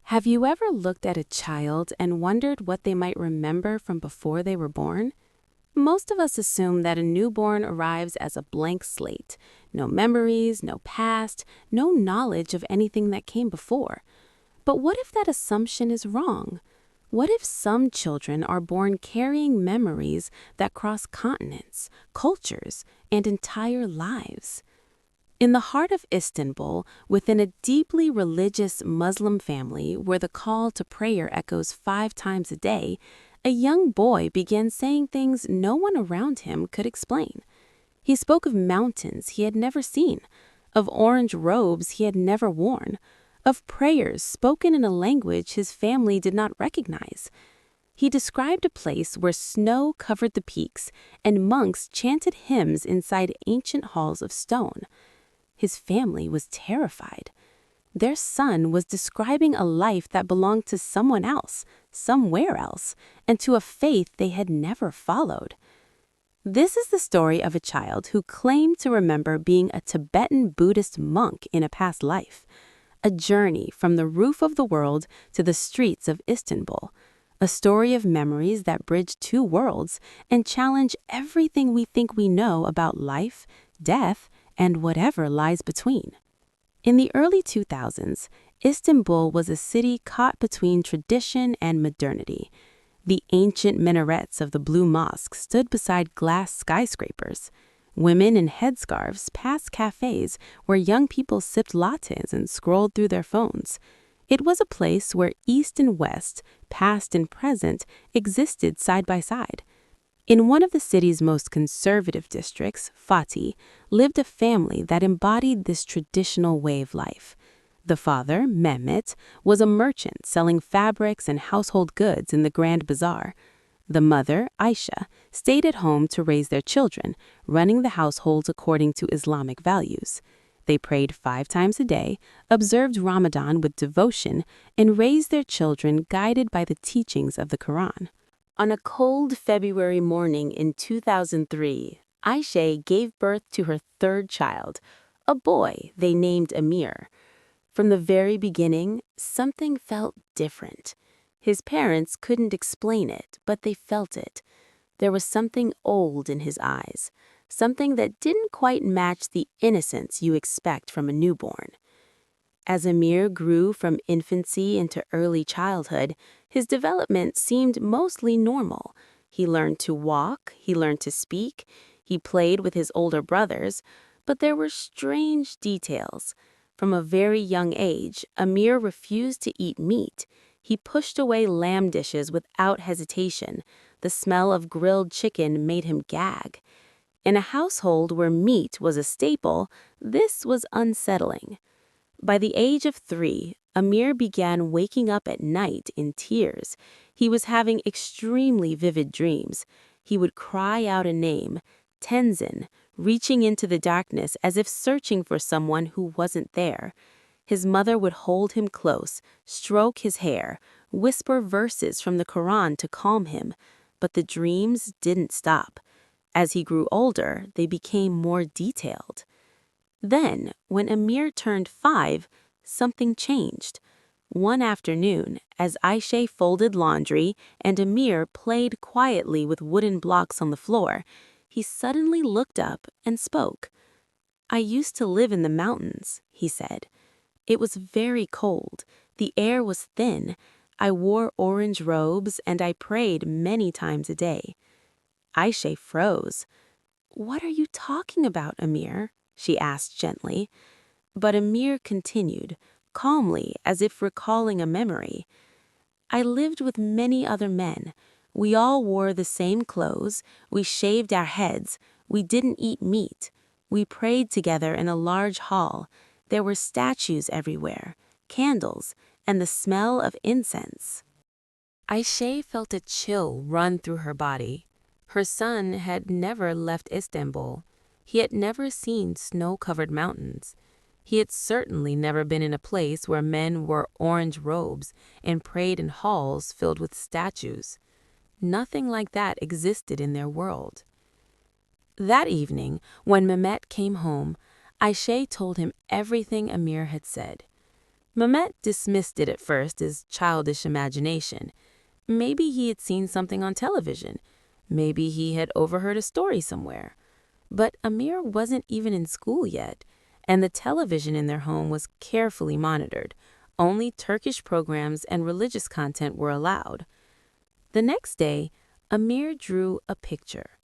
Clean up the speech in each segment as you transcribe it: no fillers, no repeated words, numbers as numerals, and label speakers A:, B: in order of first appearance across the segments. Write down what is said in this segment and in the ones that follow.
A: Have you ever looked at a child and wondered what they might remember from before they were born? Most of us assume that a newborn arrives as a blank slate. No memories, no past, no knowledge of anything that came before. But what if that assumption is wrong? What if some children are born carrying memories that cross continents, cultures, and entire lives? In the heart of Istanbul, within a deeply religious Muslim family where the call to prayer echoes 5 times a day, a young boy began saying things no one around him could explain. He spoke of mountains he had never seen, of orange robes he had never worn, of prayers spoken in a language his family did not recognize. He described a place where snow covered the peaks and monks chanted hymns inside ancient halls of stone. His family was terrified. Their son was describing a life that belonged to someone else, somewhere else, and to a faith they had never followed. This is the story of a child who claimed to remember being a Tibetan Buddhist monk in a past life. A journey from the roof of the world to the streets of Istanbul. A story of memories that bridge two worlds and challenge everything we think we know about life, death, and whatever lies between. In the early 2000s, Istanbul was a city caught between tradition and modernity. The ancient minarets of the Blue Mosque stood beside glass skyscrapers. Women in headscarves passed cafes where young people sipped lattes and scrolled through their phones. It was a place where East and West, past and present, existed side by side. In one of the city's most conservative districts, Fatih, lived a family that embodied this traditional way of life. The father, Mehmet, was a merchant selling fabrics and household goods in the Grand Bazaar. The mother, Aisha, stayed at home to raise their children, running the household according to Islamic values. They prayed 5 times a day, observed Ramadan with devotion, and raised their children guided by the teachings of the Quran. On a cold February morning in 2003, Aisha gave birth to her 3rd child, a boy they named Emir. From the very beginning, something felt different. His parents couldn't explain it, but they felt it. There was something old in his eyes, something that didn't quite match the innocence you expect from a newborn. As Emir grew from infancy into early childhood, his development seemed mostly normal. He learned to walk, he learned to speak, he played with his older brothers, but there were strange details. From a very young age, Emir refused to eat meat. He pushed away lamb dishes without hesitation. The smell of grilled chicken made him gag. In a household where meat was a staple, this was unsettling. By the age of 3, Emir began waking up at night in tears. He was having extremely vivid dreams. He would cry out a name, Tenzin, reaching into the darkness as if searching for someone who wasn't there. His mother would hold him close, stroke his hair, whisper verses from the Quran to calm him, but the dreams didn't stop. As he grew older, they became more detailed. Then, when Emir turned 5, something changed. One afternoon, as Aisha folded laundry and Emir played quietly with wooden blocks on the floor, he suddenly looked up and spoke. "I used to live in the mountains," he said. "It was very cold. The air was thin. I wore orange robes and I prayed many times a day." Aisha froze. "What are you talking about, Emir?" she asked gently. But Emir continued, calmly, as if recalling a memory. "I lived with many other men. We all wore the same clothes, we shaved our heads, we didn't eat meat. We prayed together in a large hall. There were statues everywhere, candles, and the smell of incense." Aisha felt a chill run through her body. Her son had never left Istanbul. He had never seen snow-covered mountains. He had certainly never been in a place where men wore orange robes and prayed in halls filled with statues. Nothing like that existed in their world. That evening, when Mehmet came home, Aisha told him everything Emir had said. Mehmet dismissed it at first as childish imagination. Maybe he had seen something on television. Maybe he had overheard a story somewhere. But Emir wasn't even in school yet, and the television in their home was carefully monitored. Only Turkish programs and religious content were allowed. The next day, Emir drew a picture.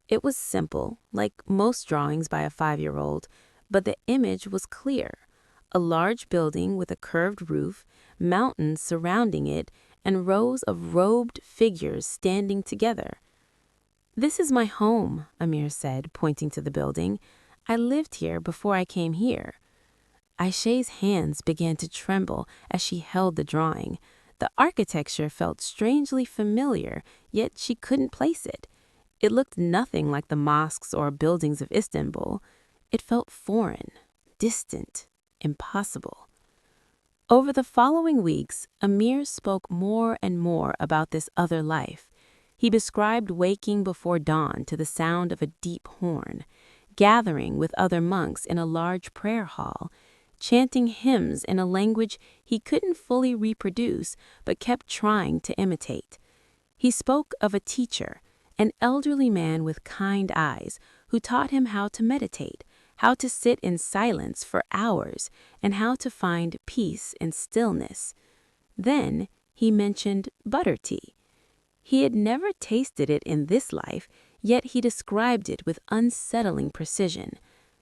A: It was simple, like most drawings by a 5-year-old, but the image was clear. A large building with a curved roof, mountains surrounding it, and rows of robed figures standing together. "This is my home," Emir said, pointing to the building. "I lived here before I came here." Aisha's hands began to tremble as she held the drawing. The architecture felt strangely familiar, yet she couldn't place it. It looked nothing like the mosques or buildings of Istanbul. It felt foreign, distant, impossible. Over the following weeks, Emir spoke more and more about this other life. He described waking before dawn to the sound of a deep horn, gathering with other monks in a large prayer hall, chanting hymns in a language he couldn't fully reproduce but kept trying to imitate. He spoke of a teacher, an elderly man with kind eyes, who taught him how to meditate, how to sit in silence for hours, and how to find peace in stillness. Then he mentioned butter tea. He had never tasted it in this life, yet he described it with unsettling precision.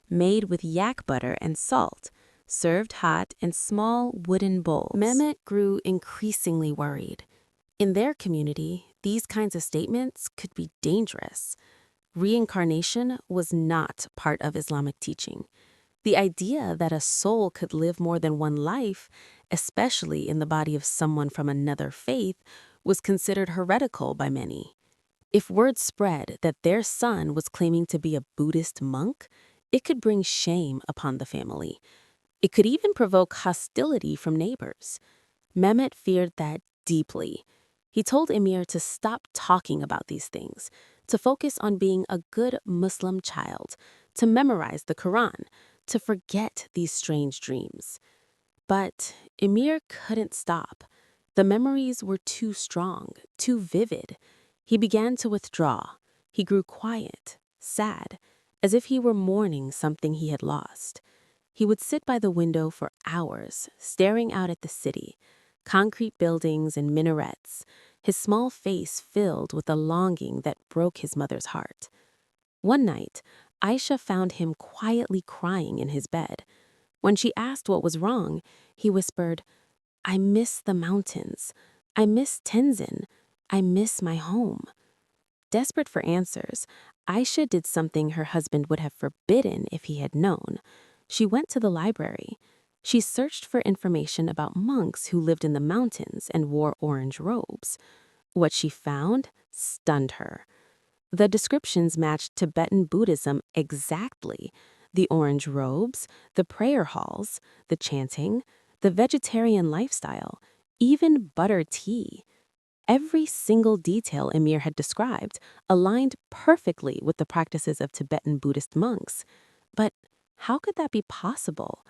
A: Made with yak butter and salt, served hot in small wooden bowls. Mehmet grew increasingly worried. In their community, these kinds of statements could be dangerous. Reincarnation was not part of Islamic teaching. The idea that a soul could live more than one life, especially in the body of someone from another faith, was considered heretical by many. If word spread that their son was claiming to be a Buddhist monk, it could bring shame upon the family. It could even provoke hostility from neighbors. Mehmet feared that deeply. He told Emir to stop talking about these things, to focus on being a good Muslim child, to memorize the Quran, to forget these strange dreams. But Emir couldn't stop. The memories were too strong, too vivid. He began to withdraw. He grew quiet, sad, as if he were mourning something he had lost. He would sit by the window for hours, staring out at the city, concrete buildings and minarets, his small face filled with a longing that broke his mother's heart. One night, Aisha found him quietly crying in his bed. When she asked what was wrong, he whispered, "I miss the mountains. I miss Tenzin. I miss my home." Desperate for answers, Aisha did something her husband would have forbidden if he had known. She went to the library. She searched for information about monks who lived in the mountains and wore orange robes. What she found stunned her. The descriptions matched Tibetan Buddhism exactly. The orange robes, the prayer halls, the chanting, the vegetarian lifestyle, even butter tea. Every single detail Emir had described aligned perfectly with the practices of Tibetan Buddhist monks. But how could that be possible?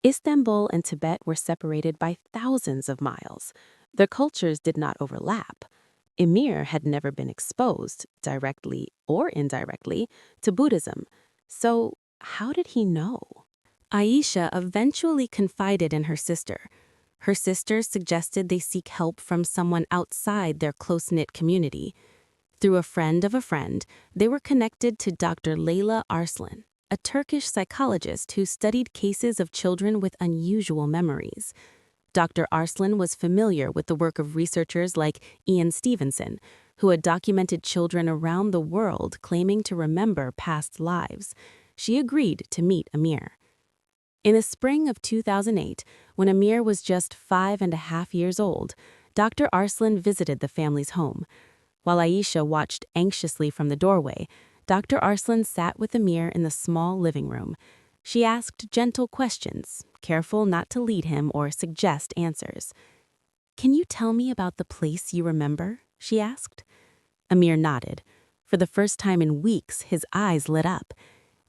A: Istanbul and Tibet were separated by thousands of miles. Their cultures did not overlap. Emir had never been exposed, directly or indirectly, to Buddhism. So how did he know? Aisha eventually confided in her sister. Her sister suggested they seek help from someone outside their close-knit community. Through a friend of a friend, they were connected to Dr. Leyla Arslan, a Turkish psychologist who studied cases of children with unusual memories. Dr. Arslan was familiar with the work of researchers like Ian Stevenson, who had documented children around the world claiming to remember past lives. She agreed to meet Emir. In the spring of 2008, when Emir was just 5.5 years old, Dr. Arslan visited the family's home. While Aisha watched anxiously from the doorway, Dr. Arslan sat with Emir in the small living room. She asked gentle questions, careful not to lead him or suggest answers. "Can you tell me about the place you remember?" she asked. Emir nodded. For the first time in weeks, his eyes lit up.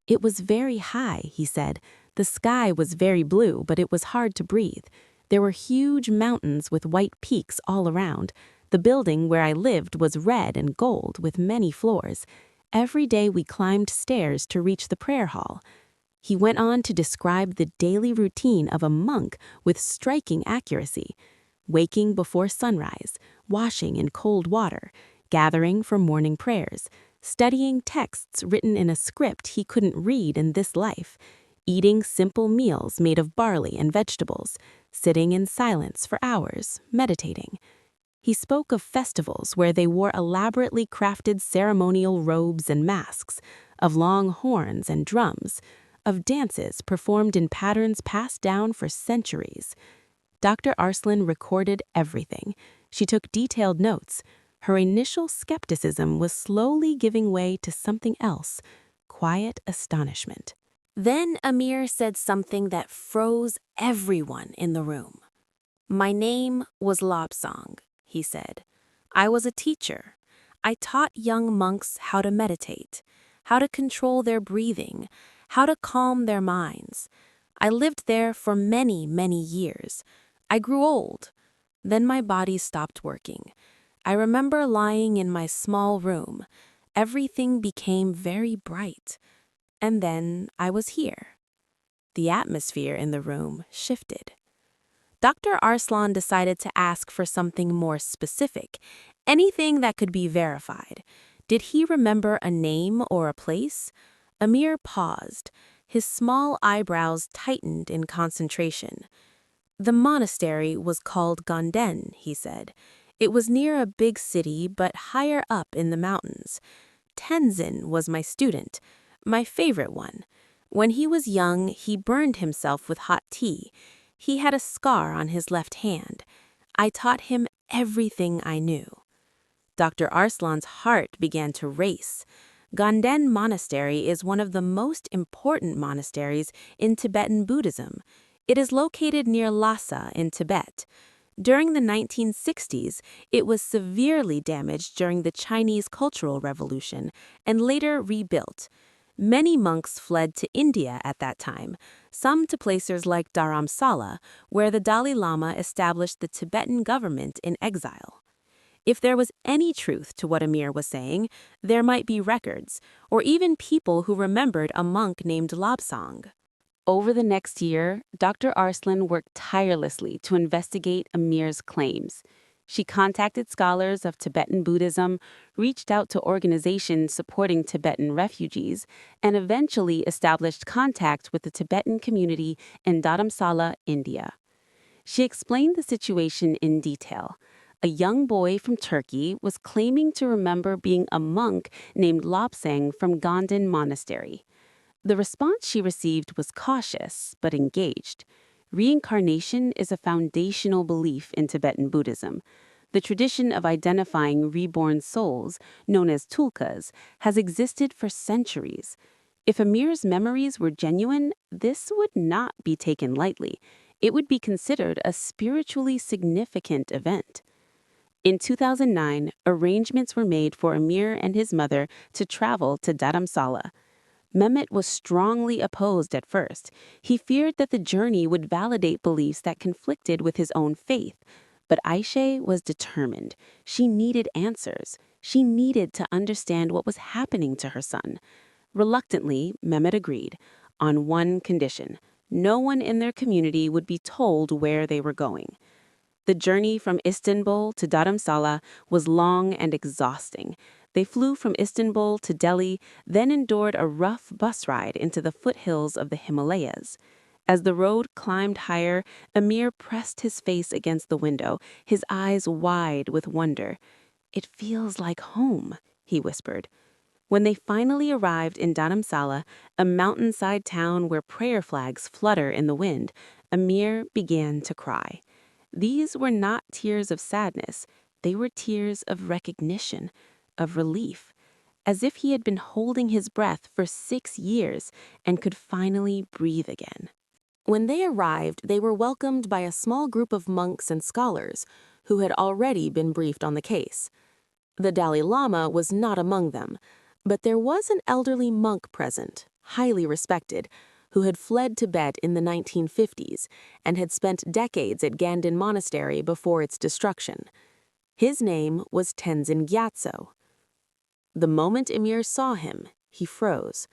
A: "It was very high," he said. "The sky was very blue, but it was hard to breathe. There were huge mountains with white peaks all around. The building where I lived was red and gold with many floors. Every day we climbed stairs to reach the prayer hall. He went on to describe the daily routine of a monk with striking accuracy. Waking before sunrise, washing in cold water, gathering for morning prayers, studying texts written in a script he couldn't read in this life, eating simple meals made of barley and vegetables, sitting in silence for hours, meditating. He spoke of festivals where they wore elaborately crafted ceremonial robes and masks, of long horns and drums, of dances performed in patterns passed down for centuries. Dr. Arslan recorded everything. She took detailed notes. Her initial skepticism was slowly giving way to something else, quiet astonishment. Then Emir said something that froze everyone in the room. "My name was Lobsang," he said. "I was a teacher. I taught young monks how to meditate, how to control their breathing, how to calm their minds. I lived there for many, many years. I grew old. Then my body stopped working. I remember lying in my small room. Everything became very bright. And then I was here." The atmosphere in the room shifted. Dr. Arslan decided to ask for something more specific, anything that could be verified. Did he remember a name or a place? Emir paused. His small eyebrows tightened in concentration. "The monastery was called Ganden," he said. "It was near a big city, but higher up in the mountains. Tenzin was my student, my favorite one. When he was young, he burned himself with hot tea. He had a scar on his left hand. I taught him everything I knew." Dr. Arslan's heart began to race. Ganden Monastery is one of the most important monasteries in Tibetan Buddhism. It is located near Lhasa in Tibet. During the 1960s, it was severely damaged during the Chinese Cultural Revolution and later rebuilt. Many monks fled to India at that time, some to places like Dharamsala, where the Dalai Lama established the Tibetan government in exile. If there was any truth to what Emir was saying, there might be records, or even people who remembered a monk named Lobsang. Over the next year, Dr. Arslan worked tirelessly to investigate Emir's claims. She contacted scholars of Tibetan Buddhism, reached out to organizations supporting Tibetan refugees, and eventually established contact with the Tibetan community in Dharamsala, India. She explained the situation in detail. A young boy from Turkey was claiming to remember being a monk named Lobsang from Ganden Monastery. The response she received was cautious but engaged. Reincarnation is a foundational belief in Tibetan Buddhism. The tradition of identifying reborn souls, known as tulkas, has existed for centuries. If Emir's memories were genuine, this would not be taken lightly. It would be considered a spiritually significant event. In 2009, arrangements were made for Emir and his mother to travel to Dharamsala. Mehmet was strongly opposed at first. He feared that the journey would validate beliefs that conflicted with his own faith. But Aisha was determined. She needed answers. She needed to understand what was happening to her son. Reluctantly, Mehmet agreed, on one condition: no one in their community would be told where they were going. The journey from Istanbul to Dharamsala was long and exhausting. They flew from Istanbul to Delhi, then endured a rough bus ride into the foothills of the Himalayas. As the road climbed higher, Emir pressed his face against the window, his eyes wide with wonder. "It feels like home," he whispered. When they finally arrived in Dharamsala, a mountainside town where prayer flags flutter in the wind, Emir began to cry. These were not tears of sadness. They were tears of recognition, of relief, as if he had been holding his breath for 6 years and could finally breathe again. When they arrived, they were welcomed by a small group of monks and scholars who had already been briefed on the case. The Dalai Lama was not among them, but there was an elderly monk present, highly respected, who had fled Tibet in the 1950s and had spent decades at Ganden Monastery before its destruction. His name was Tenzin Gyatso. The moment Emir saw him, he froze.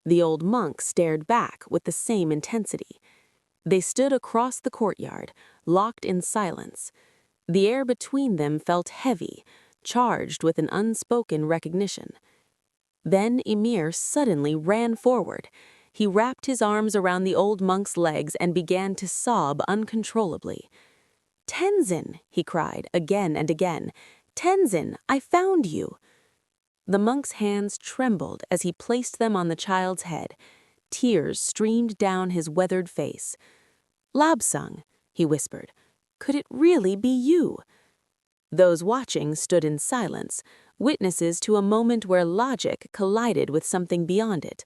A: The old monk stared back with the same intensity. They stood across the courtyard, locked in silence. The air between them felt heavy, charged with an unspoken recognition. Then Emir suddenly ran forward. He wrapped his arms around the old monk's legs and began to sob uncontrollably. "Tenzin!" he cried again and again. "Tenzin, I found you!" The monk's hands trembled as he placed them on the child's head. Tears streamed down his weathered face. "Lobsang," he whispered, "could it really be you?" Those watching stood in silence, witnesses to a moment where logic collided with something beyond it.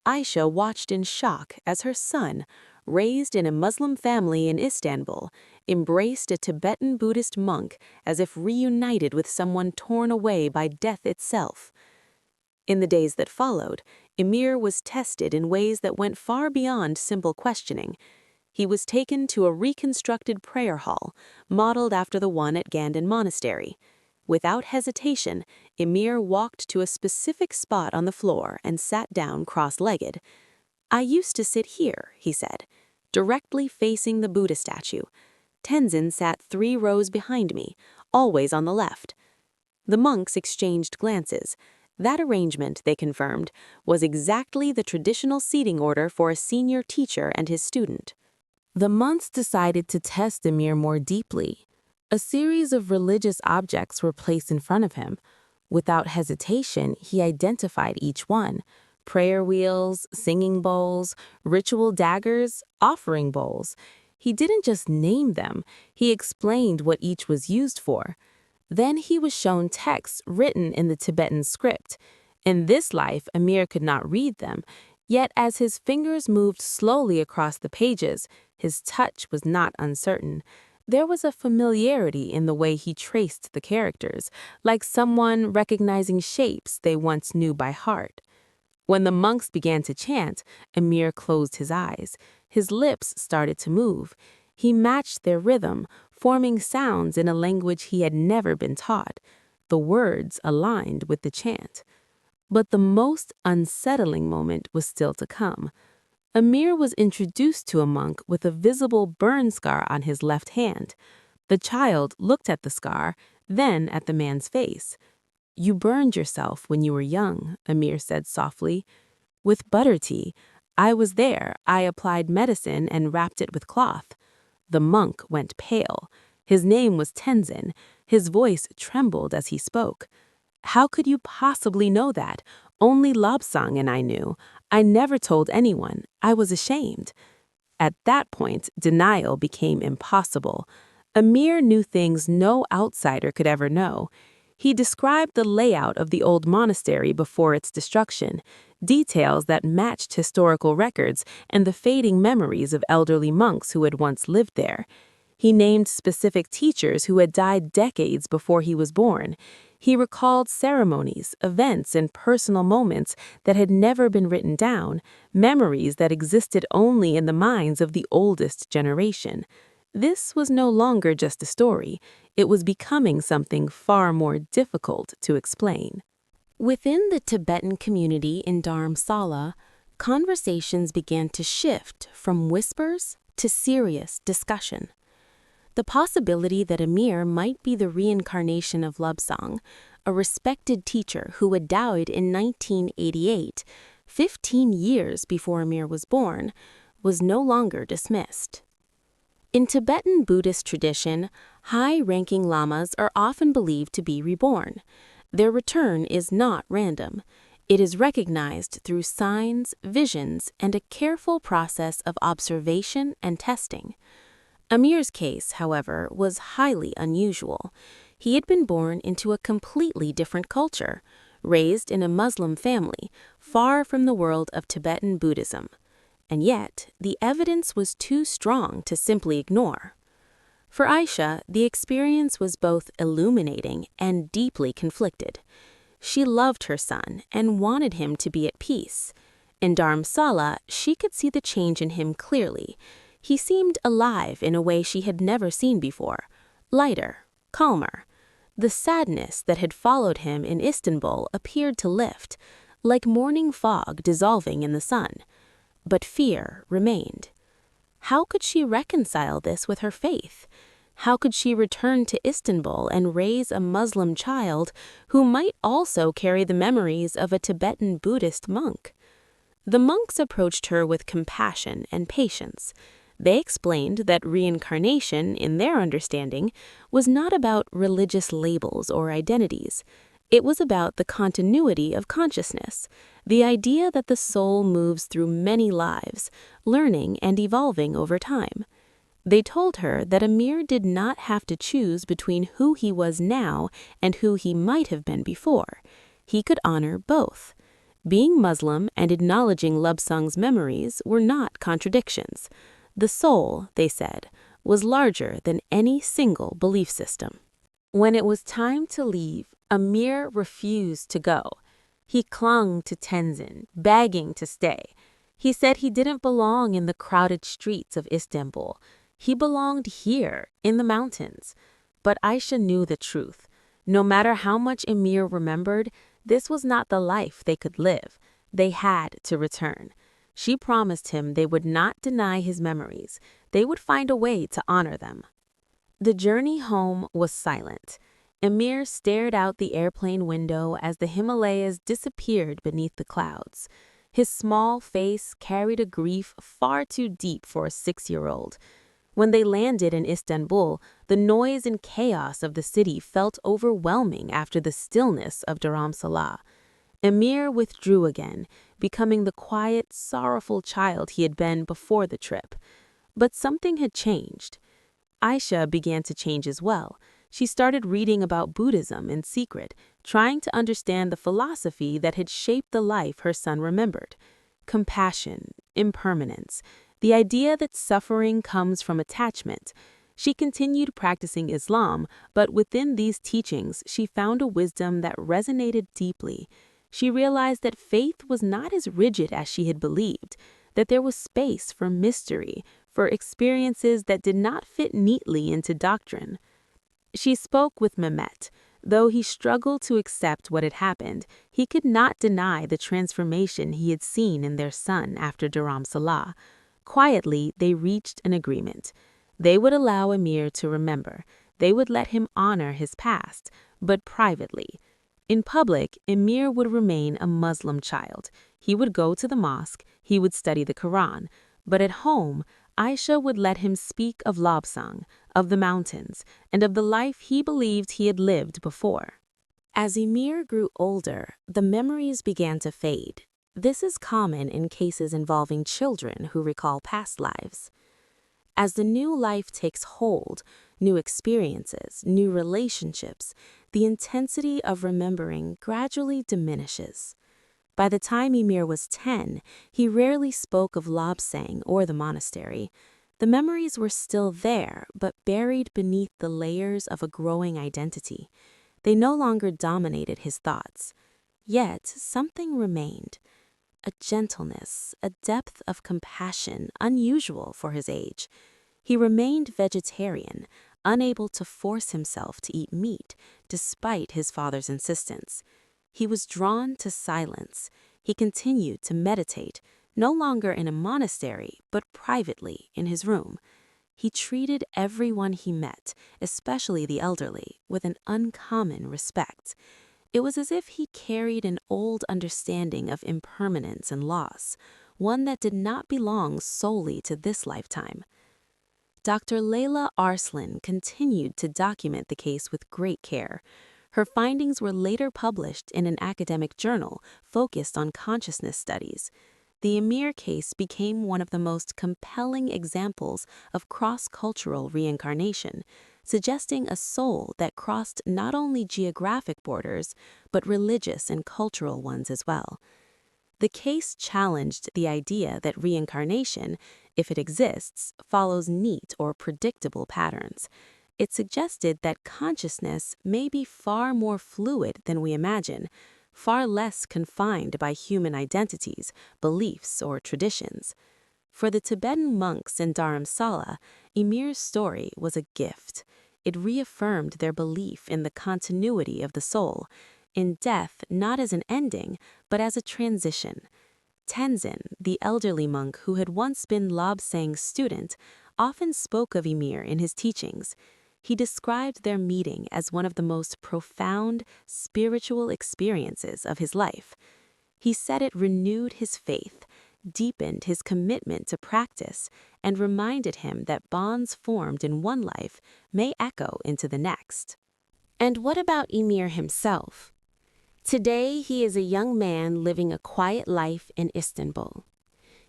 A: Aisha watched in shock as her son, raised in a Muslim family in Istanbul, embraced a Tibetan Buddhist monk as if reunited with someone torn away by death itself. In the days that followed, Emir was tested in ways that went far beyond simple questioning. He was taken to a reconstructed prayer hall, modeled after the one at Ganden Monastery. Without hesitation, Emir walked to a specific spot on the floor and sat down cross-legged. "I used to sit here," he said, directly facing the Buddha statue. Tenzin sat 3 rows behind me, always on the left. The monks exchanged glances. That arrangement, they confirmed, was exactly the traditional seating order for a senior teacher and his student. The monks decided to test Emir more deeply. A series of religious objects were placed in front of him. Without hesitation, he identified each one: prayer wheels, singing bowls, ritual daggers, offering bowls. He didn't just name them, he explained what each was used for. Then he was shown texts written in the Tibetan script. In this life, Emir could not read them, yet as his fingers moved slowly across the pages, his touch was not uncertain. There was a familiarity in the way he traced the characters, like someone recognizing shapes they once knew by heart. When the monks began to chant, Emir closed his eyes. His lips started to move. He matched their rhythm, forming sounds in a language he had never been taught. The words aligned with the chant. But the most unsettling moment was still to come. Emir was introduced to a monk with a visible burn scar on his left hand. The child looked at the scar, then at the man's face. "You burned yourself when you were young," Emir said softly. "With butter tea. I was there. I applied medicine and wrapped it with cloth." The monk went pale. His name was Tenzin. His voice trembled as he spoke. "How could you possibly know that? Only Lobsang and I knew. I never told anyone. I was ashamed." At that point, denial became impossible. Emir knew things no outsider could ever know. He described the layout of the old monastery before its destruction, details that matched historical records and the fading memories of elderly monks who had once lived there. He named specific teachers who had died decades before he was born. He recalled ceremonies, events, and personal moments that had never been written down, memories that existed only in the minds of the oldest generation. This was no longer just a story. It was becoming something far more difficult to explain. Within the Tibetan community in Dharamsala, conversations began to shift from whispers to serious discussion. The possibility that Emir might be the reincarnation of Lobsang, a respected teacher who had died in 1988, 15 years before Emir was born, was no longer dismissed. In Tibetan Buddhist tradition, high-ranking lamas are often believed to be reborn. Their return is not random. It is recognized through signs, visions, and a careful process of observation and testing. Emir's case, however, was highly unusual. He had been born into a completely different culture, raised in a Muslim family, far from the world of Tibetan Buddhism. And yet, the evidence was too strong to simply ignore. For Aisha, the experience was both illuminating and deeply conflicted. She loved her son and wanted him to be at peace. In Dharamsala, she could see the change in him clearly. He seemed alive in a way she had never seen before, lighter, calmer. The sadness that had followed him in Istanbul appeared to lift, like morning fog dissolving in the sun. But fear remained. How could she reconcile this with her faith? How could she return to Istanbul and raise a Muslim child who might also carry the memories of a Tibetan Buddhist monk? The monks approached her with compassion and patience. They explained that reincarnation, in their understanding, was not about religious labels or identities. It was about the continuity of consciousness, the idea that the soul moves through many lives, learning and evolving over time. They told her that Emir did not have to choose between who he was now and who he might have been before. He could honor both. Being Muslim and acknowledging Lobsang's memories were not contradictions. The soul, they said, was larger than any single belief system. When it was time to leave, Emir refused to go. He clung to Tenzin, begging to stay. He said he didn't belong in the crowded streets of Istanbul. He belonged here, in the mountains. But Aisha knew the truth. No matter how much Emir remembered, this was not the life they could live. They had to return. She promised him they would not deny his memories. They would find a way to honor them. The journey home was silent. Emir stared out the airplane window as the Himalayas disappeared beneath the clouds. His small face carried a grief far too deep for a 6-year-old. When they landed in Istanbul, the noise and chaos of the city felt overwhelming after the stillness of Dharamsala. Emir withdrew again, becoming the quiet, sorrowful child he had been before the trip. But something had changed. Aisha began to change as well. She started reading about Buddhism in secret, trying to understand the philosophy that had shaped the life her son remembered. Compassion, impermanence, the idea that suffering comes from attachment. She continued practicing Islam, but within these teachings, she found a wisdom that resonated deeply. She realized that faith was not as rigid as she had believed, that there was space for mystery, for experiences that did not fit neatly into doctrine. She spoke with Mehmet. Though he struggled to accept what had happened, he could not deny the transformation he had seen in their son after Dharamsala. Quietly, they reached an agreement. They would allow Emir to remember. They would let him honor his past, but privately. In public, Emir would remain a Muslim child. He would go to the mosque, he would study the Quran. But at home, Aisha would let him speak of Lobsang, of the mountains, and of the life he believed he had lived before. As Emir grew older, the memories began to fade. This is common in cases involving children who recall past lives. As the new life takes hold, new experiences, new relationships, the intensity of remembering gradually diminishes. By the time Emir was 10, he rarely spoke of Lobsang or the monastery. The memories were still there, but buried beneath the layers of a growing identity. They no longer dominated his thoughts. Yet something remained. A gentleness, a depth of compassion unusual for his age. He remained vegetarian, unable to force himself to eat meat, despite his father's insistence. He was drawn to silence. He continued to meditate, no longer in a monastery, but privately in his room. He treated everyone he met, especially the elderly, with an uncommon respect. It was as if he carried an old understanding of impermanence and loss, one that did not belong solely to this lifetime. Dr. Layla Arslan continued to document the case with great care. Her findings were later published in an academic journal focused on consciousness studies. The Emir case became one of the most compelling examples of cross-cultural reincarnation, suggesting a soul that crossed not only geographic borders, but religious and cultural ones as well. The case challenged the idea that reincarnation, if it exists, follows neat or predictable patterns. It suggested that consciousness may be far more fluid than we imagine, far less confined by human identities, beliefs, or traditions. For the Tibetan monks in Dharamsala, Emir's story was a gift. It reaffirmed their belief in the continuity of the soul, in death not as an ending, but as a transition. Tenzin, the elderly monk who had once been Lobsang's student, often spoke of Emir in his teachings. He described their meeting as one of the most profound spiritual experiences of his life. He said it renewed his faith, deepened his commitment to practice, and reminded him that bonds formed in one life may echo into the next. And what about Emir himself? Today, he is a young man living a quiet life in Istanbul.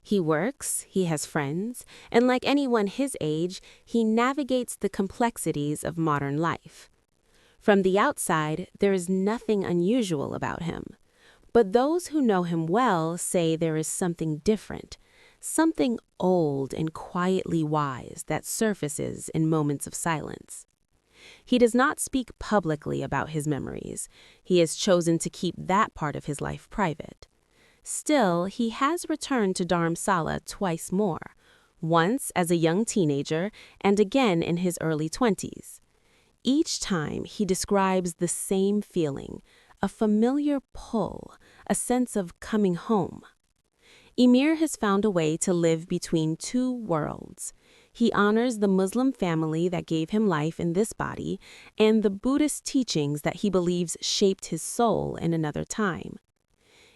A: He works, he has friends, and like anyone his age, he navigates the complexities of modern life. From the outside, there is nothing unusual about him. But those who know him well say there is something different, something old and quietly wise that surfaces in moments of silence. He does not speak publicly about his memories. He has chosen to keep that part of his life private. Still, he has returned to Dharamsala twice more, once as a young teenager and again in his early 20s. Each time he describes the same feeling, a familiar pull, a sense of coming home. Emir has found a way to live between two worlds. He honors the Muslim family that gave him life in this body and the Buddhist teachings that he believes shaped his soul in another time.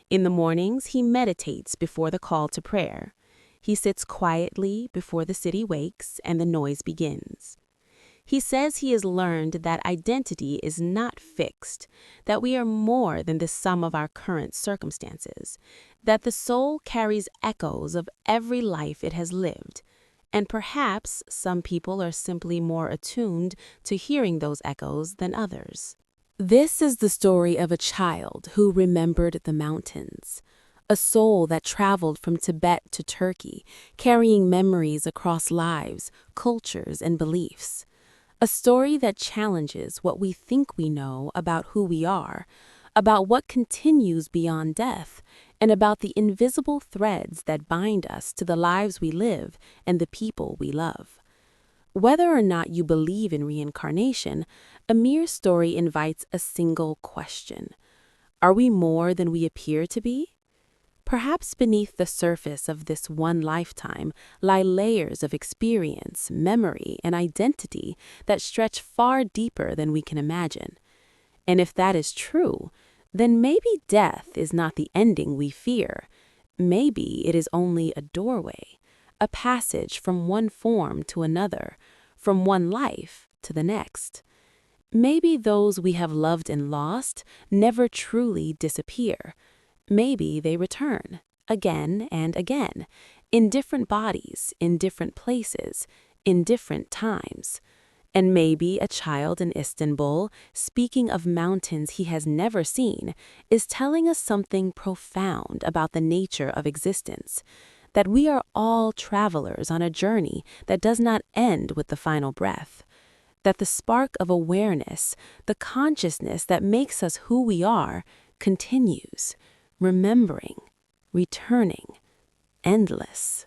A: In the mornings, he meditates before the call to prayer. He sits quietly before the city wakes and the noise begins. He says he has learned that identity is not fixed, that we are more than the sum of our current circumstances, that the soul carries echoes of every life it has lived, and perhaps some people are simply more attuned to hearing those echoes than others. This is the story of a child who remembered the mountains, a soul that traveled from Tibet to Turkey, carrying memories across lives, cultures, and beliefs. A story that challenges what we think we know about who we are, about what continues beyond death, and about the invisible threads that bind us to the lives we live and the people we love. Whether or not you believe in reincarnation, Emir's story invites a single question. Are we more than we appear to be? Perhaps beneath the surface of this one lifetime lie layers of experience, memory, and identity that stretch far deeper than we can imagine. And if that is true, then maybe death is not the ending we fear. Maybe it is only a doorway, a passage from one form to another, from one life to the next. Maybe those we have loved and lost never truly disappear. Maybe they return, again and again, in different bodies, in different places, in different times. And maybe a child in Istanbul, speaking of mountains he has never seen, is telling us something profound about the nature of existence, that we are all travelers on a journey that does not end with the final breath, that the spark of awareness, the consciousness that makes us who we are, continues, remembering, returning, endless.